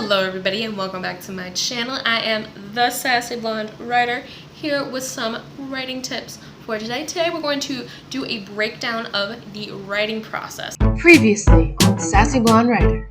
Hello everybody and welcome back to my channel. I am the Sassy Blonde Writer here with some writing tips for today. Today we're going to do a breakdown of the writing process. Previously on Sassy Blonde Writer.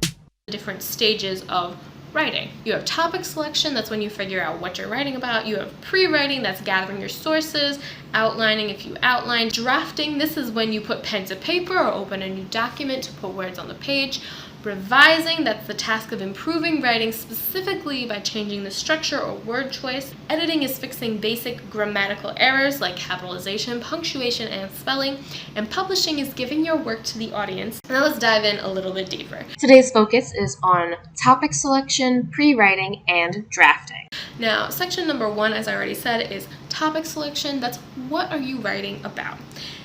Different stages of writing. You have topic selection, that's when you figure out what you're writing about. You have pre-writing, that's gathering your sources, outlining if you outline. Drafting, this is when you put pen to paper or open a new document to put words on the page. Revising, that's the task of improving writing specifically by changing the structure or word choice. Editing is fixing basic grammatical errors like capitalization, punctuation, and spelling. And publishing is giving your work to the audience. Now let's dive in a little bit deeper. Today's focus is on topic selection, pre-writing, and drafting. Now, section number 1, as I already said, is topic selection. That's what are you writing about?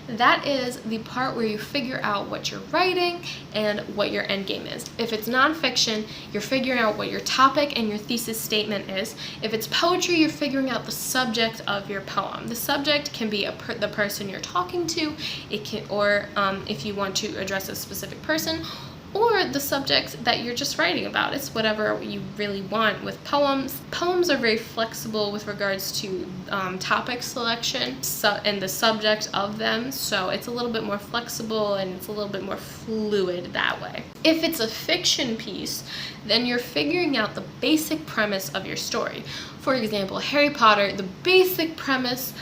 That is the part where you figure out what you're writing and what your end game is. If it's nonfiction, you're figuring out what your topic and your thesis statement is. If it's poetry, you're figuring out the subject of your poem. The subject can be the person you're talking to, if you want to address a specific person, or the subject that you're just writing about. It's whatever you really want. With poems, poems are very flexible with regards to topic selection and the subject of them, so it's a little bit more flexible and it's a little bit more fluid that way. If it's a fiction piece, then you're figuring out the basic premise of your story. For example, Harry Potter, the basic premise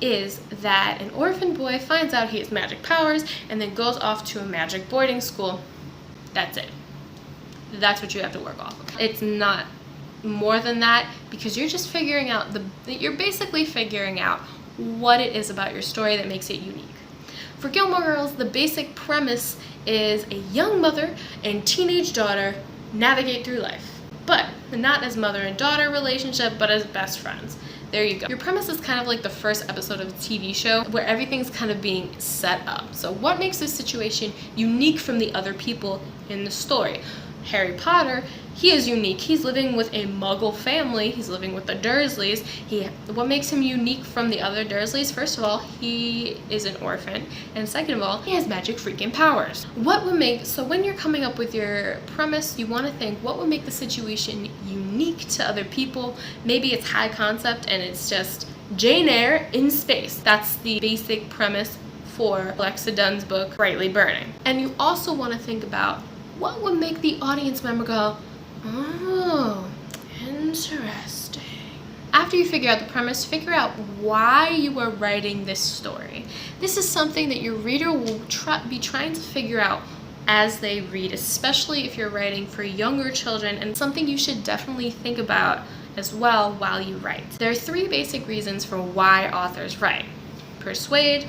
is that an orphan boy finds out he has magic powers and then goes off to a magic boarding school. That's it. That's what you have to work off of. It's not more than that, because you're just figuring out you're basically figuring out what it is about your story that makes it unique. For Gilmore Girls, the basic premise is a young mother and teenage daughter navigate through life, but not as mother and daughter relationship, but as best friends. There you go. Your premise is kind of like the first episode of a TV show where everything's kind of being set up. So what makes this situation unique from the other people in the story? Harry Potter, he is unique. He's living with a Muggle family. He's living with the Dursleys. What makes him unique from the other Dursleys? First of all, he is an orphan, and second of all, he has magic freaking powers. So when you're coming up with your premise, you want to think, what would make the situation unique to other people? Maybe it's high concept and it's just Jane Eyre in space. That's the basic premise for Alexa Dunn's book, Brightly Burning. And you also want to think about what would make the audience member go, oh, interesting. After you figure out the premise, figure out why you are writing this story. This is something that your reader will be trying to figure out as they read, especially if you're writing for younger children, and something you should definitely think about as well while you write. There are 3 basic reasons for why authors write: persuade,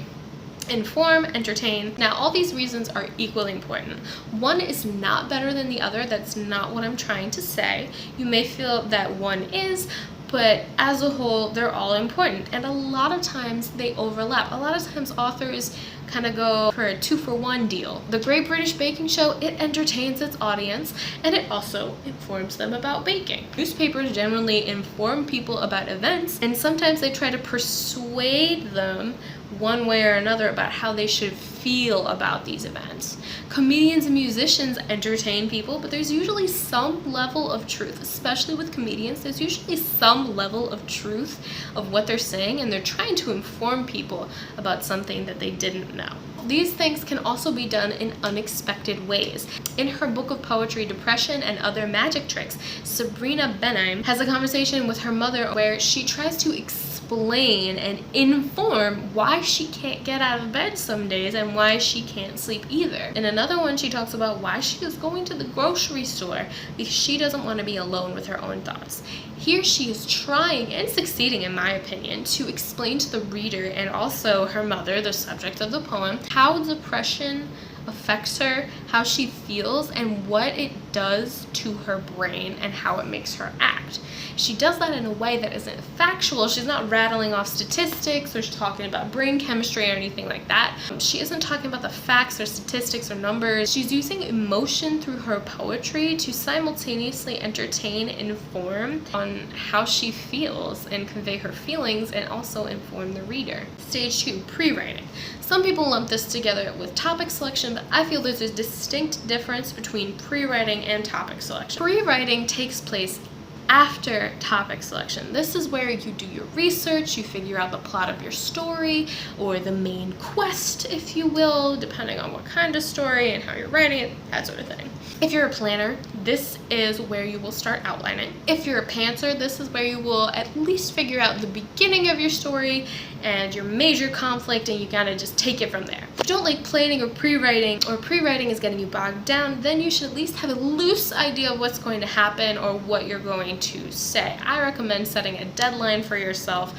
inform, entertain. Now, all these reasons are equally important. One is not better than the other. That's not what I'm trying to say. You may feel that one is, but as a whole, they're all important. And a lot of times they overlap. A lot of times authors kind of go for a 2-for-1 deal. The Great British Baking Show, it entertains its audience and it also informs them about baking. Newspapers generally inform people about events, and sometimes they try to persuade them one way or another about how they should feel about these events. Comedians and musicians entertain people, but there's usually some level of truth, especially with comedians. There's usually some level of truth of what they're saying, and they're trying to inform people about something that they didn't know. These things can also be done in unexpected ways. In her book of poetry, Depression and Other Magic Tricks, Sabrina Benheim has a conversation with her mother where she tries to explain and inform why she can't get out of bed some days and why she can't sleep either. In another one, she talks about why she is going to the grocery store because she doesn't want to be alone with her own thoughts. Here she is trying, and succeeding in my opinion, to explain to the reader and also her mother, the subject of the poem, how depression affects her, how she feels, and what it does to her brain and how it makes her act. She does that in a way that isn't factual. She's not rattling off statistics or talking about brain chemistry or anything like that. She isn't talking about the facts or statistics or numbers. She's using emotion through her poetry to simultaneously entertain and inform on how she feels and convey her feelings, and also inform the reader. Stage 2, pre-writing. Some people lump this together with topic selection, but I feel there's a distinct distinct difference between pre-writing and topic selection. Pre-writing takes place after topic selection. This is where you do your research, you figure out the plot of your story, or the main quest, if you will, depending on what kind of story and how you're writing it, that sort of thing. If you're a planner, this is where you will start outlining. If you're a pantser, this is where you will at least figure out the beginning of your story and your major conflict, and you gotta just take it from there. If you don't like planning or pre-writing is getting you bogged down, then you should at least have a loose idea of what's going to happen or what you're going to say. I recommend setting a deadline for yourself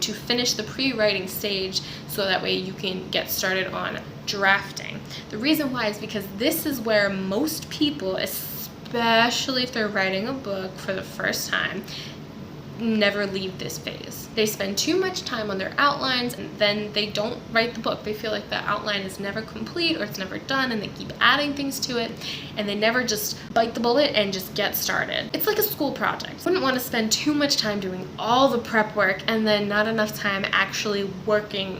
to finish the pre-writing stage, so that way you can get started on drafting. The reason why is because this is where most people, especially if they're writing a book for the first time, never leave this phase. They spend too much time on their outlines, and then they don't write the book. They feel like the outline is never complete or it's never done, and they keep adding things to it, and they never just bite the bullet and just get started. It's like a school project. You wouldn't want to spend too much time doing all the prep work and then not enough time actually working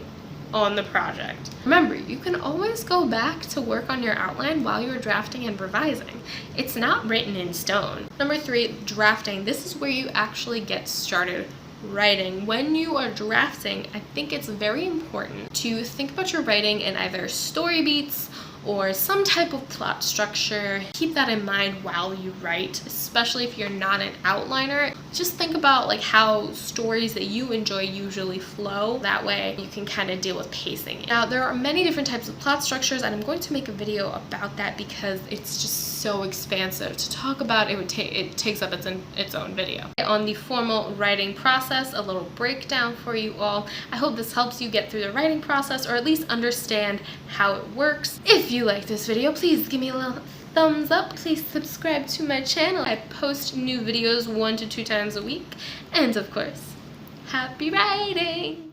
on the project. Remember, you can always go back to work on your outline while you're drafting and revising. It's not written in stone. Number 3, drafting. This is where you actually get started writing. When you are drafting, I think it's very important to think about your writing in either story beats or some type of plot structure. Keep that in mind while you write, especially if you're not an outliner. Just think about like how stories that you enjoy usually flow. That way you can kind of deal with pacing. Now, there are many different types of plot structures, and I'm going to make a video about that because it's just so expansive to talk about. It takes up its own video. On the formal writing process, a little breakdown for you all. I hope this helps you get through the writing process, or at least understand how it works. If you like this video, please give me a little thumbs up. Please subscribe to my channel. I post new videos 1 to 2 times a week. And of course, happy writing!